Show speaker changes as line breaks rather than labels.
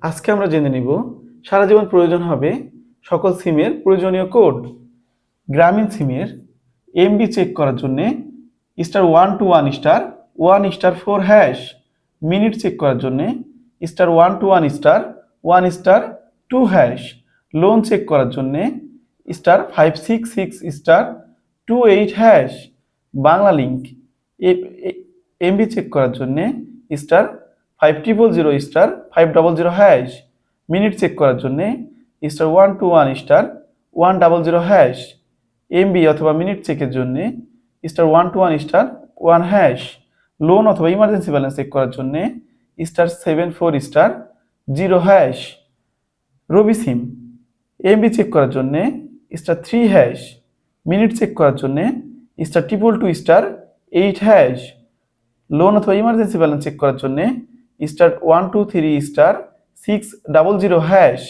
আজকে আমরা জেনে নিব সারা জীবন প্রয়োজন হবে সকল সিমের প্রয়োজনীয় কোড। গ্রামীণ সিমের এমবি চেক করার জন্য *121*1*4#। মিনিট চেক করার জন্য *121*1*2#। লোন চেক করার জন্য *566*28#। বাংলা লিঙ্ক এমবি চেক করার জন্য *5000*500#। মিনিট চেক করার জন্য *121*100#। এমবি অথবা মিনিট চেকের জন্য *121*1#। লোন অথবা ইমার্জেন্সি ব্যালেন্স চেক করার জন্য *74*0#। রবি সিম এমবি চেক করার জন্য *3#। মিনিট চেক করার জন্য *222*8#। লোন অথবা ইমার্জেন্সি ব্যালেন্স চেক করার জন্য *123*600#।